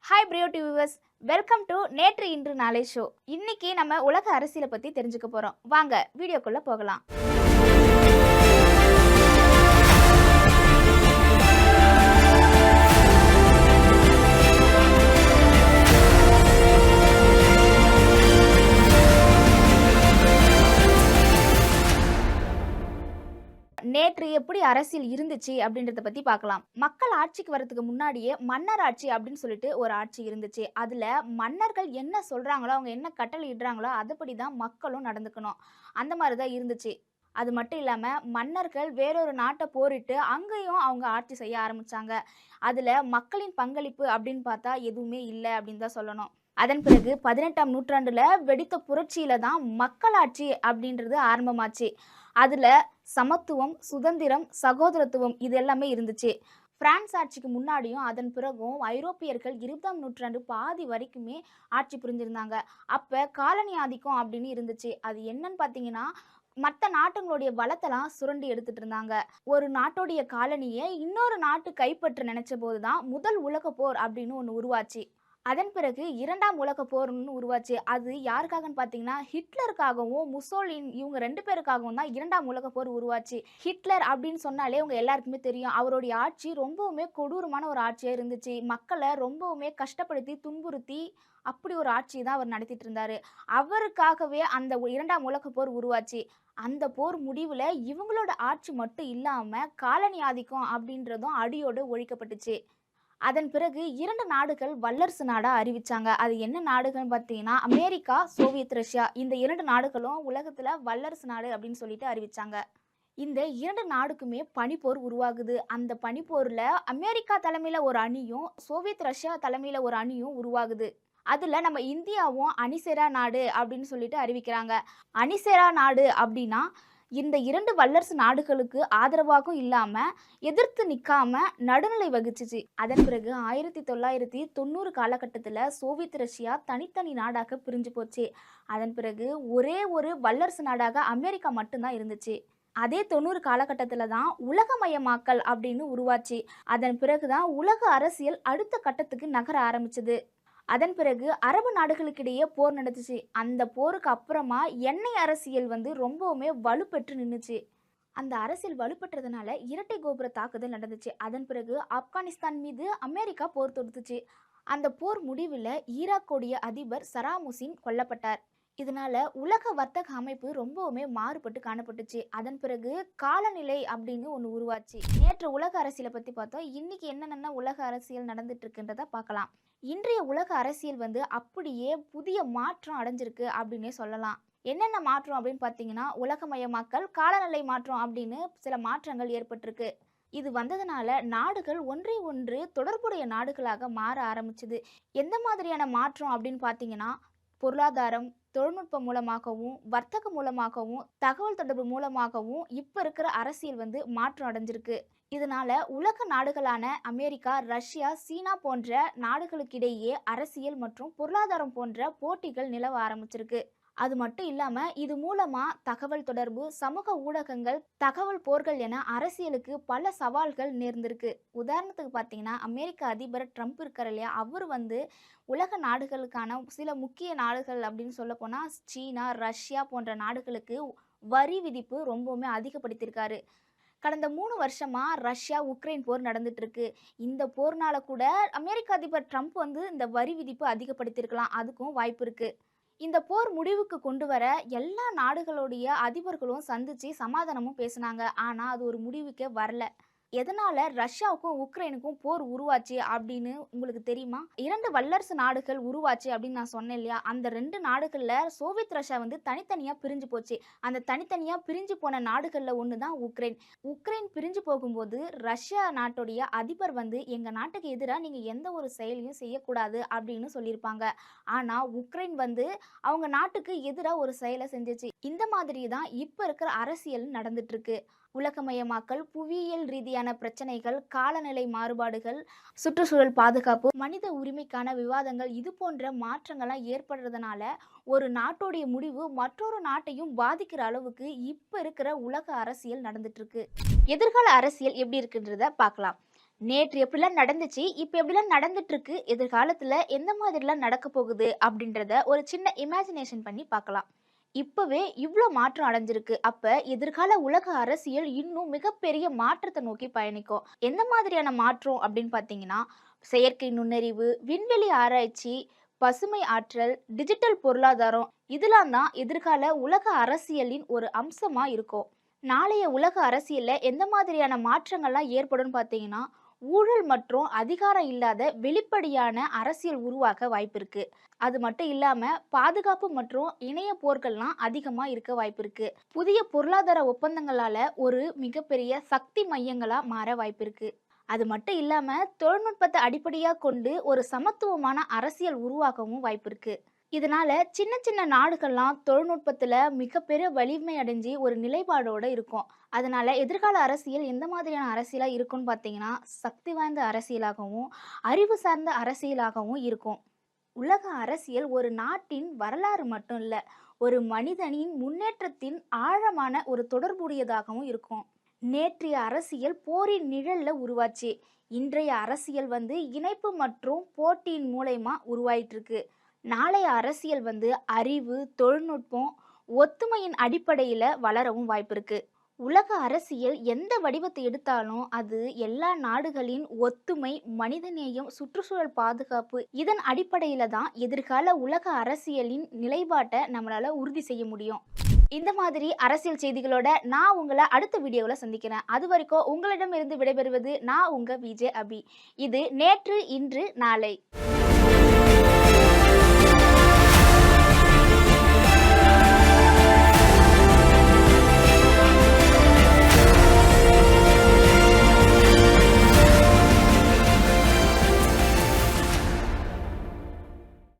Hi பிரியோ டிவிவர்ஸ், welcome to நேற்று இன்று நாளை ஷோ. இன்னைக்கு நம்ம உலக அரசியலை பத்தி தெரிஞ்சுக்க போறோம். வாங்க வீடியோக்குள்ள போகலாம். நேற்று எப்படி அரசியல் இருந்துச்சு அப்படின்றத பத்தி பார்க்கலாம். மக்கள் ஆட்சிக்கு வரதுக்கு முன்னாடியே மன்னர் ஆட்சி அப்படின்னு சொல்லிட்டு ஒரு ஆட்சி இருந்துச்சு. அதுல மன்னர்கள் என்ன சொல்றாங்களோ, அவங்க என்ன கட்டளை இடுறாங்களோ அதுபடி தான் மக்களும் நடந்துக்கணும். அந்த மாதிரி தான் இருந்துச்சு. அது மட்டும் இல்லாம மன்னர்கள் வேறொரு நாட்டை போரிட்டு அங்கேயும் அவங்க ஆட்சி செய்ய ஆரம்பிச்சாங்க. அதுல மக்களின் பங்களிப்பு அப்படின்னு பார்த்தா எதுவுமே இல்லை அப்படின்னு தான் சொல்லணும். அதன் பிறகு 18ஆம் நூற்றாண்டுல வெடித்த புரட்சியில தான் மக்களாட்சி அப்படின்றது ஆரம்பமாச்சு. அதுல சமத்துவம், சுதந்திரம், சகோதரத்துவம் இது எல்லாமே இருந்துச்சு. பிரான்ஸ் ஆட்சிக்கு முன்னாடியும் அதன் பிறகும் ஐரோப்பியர்கள் 20ஆம் நூற்றாண்டு பாதி வரைக்குமே ஆட்சி புரிஞ்சிருந்தாங்க. அப்ப காலனி ஆதிக்கம் அப்படின்னு இருந்துச்சு. அது என்னன்னு பார்த்தீங்கன்னா, மற்ற நாட்டுங்களுடைய வளத்தெல்லாம் சுரண்டி எடுத்துட்டு இருந்தாங்க. ஒரு நாட்டுடைய காலனியை இன்னொரு நாட்டு கைப்பற்ற நினைச்ச போதுதான் முதல் உலக போர் அப்படின்னு ஒன்று உருவாச்சு. அதன் பிறகு 2ஆம் உலகப் போர்ன்னு உருவாச்சு. அது யாருக்காகன்னு பார்த்தீங்கன்னா, ஹிட்லருக்காகவும், முசோலின் இவங்க 2 பேருக்காகவும் தான் 2ஆம் உலகப் போர் உருவாச்சு. ஹிட்லர் அப்படின்னு சொன்னாலே உங்க எல்லாருக்குமே தெரியும். அவருடைய ஆட்சி ரொம்பவுமே கொடூரமான ஒரு ஆட்சியா இருந்துச்சு. மக்கள ரொம்பவுமே கஷ்டப்படுத்தி, துன்புறுத்தி அப்படி ஒரு ஆட்சி தான் அவர் நடத்திட்டு இருந்தாரு. அவருக்காகவே அந்த 2ஆம் உலகப் போர் உருவாச்சு. அந்த போர் முடிவுல இவங்களோட ஆட்சி மட்டும் இல்லாம காலனி ஆதிக்கம் அப்படின்றதும் அடியோடு ஒழிக்கப்பட்டுச்சு. அதன் பிறகு 2 நாடுகள் வல்லரசு நாடா அறிவிச்சாங்க. அது என்ன நாடுகள்னு பார்த்தீங்கன்னா, அமெரிக்கா, சோவியத் ரஷ்யா. இந்த 2 நாடுகளும் உலகத்துல வல்லரசு நாடு அப்படின்னு சொல்லிட்டு அறிவிச்சாங்க. இந்த 2 நாடுக்குமே பனிப்போர் உருவாகுது. அந்த பனிப்போர்ல அமெரிக்கா தலைமையில ஒரு அணியும், சோவியத் ரஷ்யா தலைமையில ஒரு அணியும் உருவாகுது. அதுல நம்ம இந்தியாவும் அணிசேரா நாடு அப்படின்னு சொல்லிட்டு அறிவிக்கிறாங்க. அணிசேரா நாடு அப்படின்னா, இந்த 2 வல்லரசு நாடுகளுக்கு ஆதரவாகவும் இல்லாம, எதிர்த்து நிக்காம நடுநிலை வகிச்சுச்சு. அதன் பிறகு 1990 காலகட்டத்துல சோவியத் ரஷ்யா தனித்தனி நாடாக பிரிஞ்சு போச்சு. அதன் பிறகு ஒரே ஒரு வல்லரசு நாடாக அமெரிக்கா மட்டும்தான் இருந்துச்சு. அதே 90 காலகட்டத்துல தான் உலகமயமாக்கல் அப்படின்னு உருவாச்சு. அதன் பிறகுதான் உலக அரசியல் அடுத்த கட்டத்துக்கு நகர ஆரம்பிச்சது. அதன் பிறகு அரபு நாடுகளுக்கிடையே போர் நடந்துச்சு. அந்த போருக்கு அப்புறமா எண்ணெய் அரசியல் ரொம்பவுமே வலுப்பெற்று நின்னுச்சு. அந்த அரசியல் வலுப்பெற்றதுனால இரட்டை கோபுர தாக்குதல் நடந்துச்சு. அதன் பிறகு ஆப்கானிஸ்தான் மீது அமெரிக்கா போர் தொடுத்துச்சு. அந்த போர் முடிவில் ஈராக்கோடைய அதிபர் சதாம் ஹுசேன் கொல்லப்பட்டார். இதனால உலக வர்த்தக அமைப்பு ரொம்பவுமே மாறுபட்டு காணப்பட்டுச்சு. அதன் பிறகு காலநிலை அப்படின்னு ஒன்று உருவாச்சு. நேற்று உலக அரசியலை பற்றி பார்த்தோம். இன்னைக்கு என்னென்ன உலக அரசியல் நடந்துட்டு இருக்குன்றத பார்க்கலாம். இன்றைய உலக அரசியல் அப்படியே புதிய மாற்றம் அடைஞ்சிருக்கு அப்படின்னே சொல்லலாம். என்னென்ன மாற்றம் அப்படின்னு பார்த்தீங்கன்னா, உலகமயமாக்கல், காலநிலை மாற்றம் அப்படின்னு சில மாற்றங்கள் ஏற்பட்டிருக்கு. இது வந்ததுனால நாடுகள் ஒன்றை ஒன்று தொடர்புடைய நாடுகளாக மாற ஆரம்பிச்சுது. எந்த மாதிரியான மாற்றம் அப்படின்னு பார்த்தீங்கன்னா, பொருளாதாரம், தொழில்நுட்பம் மூலமாகவும், வர்த்தக மூலமாகவும், தகவல் தொடர்பு மூலமாகவும் இப்ப இருக்கிற அரசியல் மாற்றம் அடைஞ்சிருக்கு. இதனால உலக நாடுகளான அமெரிக்கா, ரஷ்யா, சீனா போன்ற நாடுகளுக்கிடையே அரசியல் மற்றும் பொருளாதாரம் போன்ற போட்டிகள் நிலவ ஆரம்பிச்சிருக்கு. அது மட்டும் இல்லாம இது மூலமா தகவல் தொடர்பு, சமூக ஊடகங்கள், தகவல் போர்கள் என அரசியலுக்கு பல சவால்கள் நேர்ந்திருக்கு. உதாரணத்துக்கு பார்த்தீங்கன்னா, அமெரிக்க அதிபர் ட்ரம்ப் இருக்கார் இல்லையா, அவர் உலக நாடுகளுக்கான சில முக்கிய நாடுகள் அப்படின்னு சொல்ல போனா சீனா, ரஷ்யா போன்ற நாடுகளுக்கு வரி விதிப்பு ரொம்பவுமே அதிகப்படுத்தியிருக்காரு. கடந்த 3 வருஷமா ரஷ்யா உக்ரைன் போர் நடந்துட்டு இருக்கு. இந்த போர்னால கூட அமெரிக்க அதிபர் ட்ரம்ப் இந்த வரி விதிப்பு அதிகப்படுத்தியிருக்கலாம். அதுக்கும் வாய்ப்பு இருக்கு. இந்த போர் முடிவுக்கு கொண்டு வர எல்லா நாடுகளுடைய அதிபர்களும் சந்திச்சு சமாதானமும் பேசினாங்க. ஆனா அது ஒரு முடிவுக்கே வரல. எதனால ரஷ்யாவுக்கும் உக்ரைனுக்கும் போர் உருவாச்சு அப்படின்னு உங்களுக்கு தெரியுமா? 2 வல்லரசு நாடுகள் உருவாச்சு அப்படின்னு நான் சொன்னேன் இல்லையா? அந்த 2 நாடுகள்ல சோவியத் ரஷ்யா தனித்தனியா பிரிஞ்சு போச்சு. அந்த தனித்தனியா பிரிஞ்சு போன நாடுகள்ல ஒன்று தான் உக்ரைன். உக்ரைன் பிரிஞ்சு போகும்போது ரஷ்யா நாட்டுடைய அதிபர் எங்க நாட்டுக்கு எதிராக நீங்க எந்த ஒரு செயலையும் செய்யக்கூடாது அப்படின்னு சொல்லியிருப்பாங்க. ஆனா உக்ரைன் அவங்க நாட்டுக்கு எதிராக ஒரு செயலை செஞ்சுச்சு. இந்த மாதிரி தான் இப்ப இருக்கிற அரசியல் நடந்துட்டு இருக்கு. உலகமயமாக்கல், புவியியல் ரீதியான பிரச்சனைகள், காலநிலை மாறுபாடுகள், சுற்றுச்சூழல் பாதுகாப்பு, மனித உரிமைக்கான விவாதங்கள் இது போன்ற மாற்றங்கள்லாம் ஏற்படுறதுனால ஒரு நாட்டுடைய முடிவு மற்றொரு நாட்டையும் பாதிக்கிற அளவுக்கு இப்ப இருக்கிற உலக அரசியல் நடந்துட்டு இருக்கு. எதிர்கால அரசியல் எப்படி இருக்குன்றத பார்க்கலாம். நேற்று எப்படிலாம் நடந்துச்சு, இப்ப எப்படிலாம் நடந்துட்டு இருக்கு, எதிர்காலத்துல எந்த மாதிரிலாம் நடக்க போகுது அப்படின்றத ஒரு சின்ன இமேஜினேஷன் பண்ணி பார்க்கலாம். இப்பவே இவ்ளோ மாற்றம் அடைஞ்சிருக்கு. அப்ப எதிர்கால உலக அரசியல் இன்னும் மிகப்பெரிய மாற்றத்த நோக்கி பயணிக்கும். எந்த மாதிரியான மாற்றம் அப்படின்னு பார்த்தீங்கன்னா, செயற்கை நுண்ணறிவு, விண்வெளி ஆராய்ச்சி, பசுமை ஆற்றல், டிஜிட்டல் பொருளாதாரம் இதெல்லாம் தான் எதிர்கால உலக அரசியலின் ஒரு அம்சமா இருக்கும். நாளைய உலக அரசியல்ல எந்த மாதிரியான மாற்றங்கள்லாம் ஏற்படும்னு பார்த்தீங்கன்னா, ஊழல் மற்றும் அதிகாரம் இல்லாத வெளிப்படையான அரசியல் உருவாக வாய்ப்பிருக்கு. அது மட்டும் இல்லாம பாதுகாப்பு மற்றும் இணைய போர்கள்லாம் அதிகமா இருக்க வாய்ப்பிருக்கு. புதிய பொருளாதார ஒப்பந்தங்களால ஒரு மிகப்பெரிய சக்தி மையங்களா மாற வாய்ப்பிருக்கு. அது மட்டும் இல்லாம தொழில்நுட்பத்தை அடிப்படையா கொண்டு ஒரு சமத்துவமான அரசியல் உருவாகவும் வாய்ப்பிருக்கு. இதனால சின்ன சின்ன நாடுகள்லாம் தொழில்நுட்பத்துல மிகப்பெரிய வலிமை அடைஞ்சு ஒரு நிலைப்பாடோட இருக்கும். அதனால எதிர்கால அரசியல் எந்த மாதிரியான அரசியலா இருக்கும்னு பார்த்தீங்கன்னா, சக்தி வாய்ந்த அரசியலாகவும், அறிவு சார்ந்த அரசியலாகவும் இருக்கும். உலக அரசியல் ஒரு நாட்டின் வரலாறு மட்டும் இல்ல, ஒரு மனிதனின் முன்னேற்றத்தின் ஆழமான ஒரு தொடர்புடையதாகவும் இருக்கும். நேற்றைய அரசியல் போரின் நிழல்ல உருவாச்சு. இன்றைய அரசியல் இணைப்பு மற்றும் போட்டியின் மூலயமா உருவாயிட்டு இருக்கு. நாளைய அரசியல் அறிவு, தொழில்நுட்பம், ஒத்துமையின் அடிப்படையில வளரவும் வாய்ப்பிருக்கு. உலக அரசியல் எந்த வடிவத்தை எடுத்தாலும் அது எல்லா நாடுகளின் ஒத்துமை, மனிதநேயம், சுற்றுச்சூழல் பாதுகாப்பு இதன் அடிப்படையில தான் எதிர்கால உலக அரசியலின் நிலைப்பாட்டை நம்மளால உறுதி செய்ய முடியும். இந்த மாதிரி அரசியல் செய்திகளோட நான் உங்களை அடுத்த வீடியோல சந்திக்கிறேன். அது வரைக்கும் உங்களிடமிருந்து விடைபெறுவது நான் உங்க விஜே அபி. இது நேற்று, இன்று, நாளை.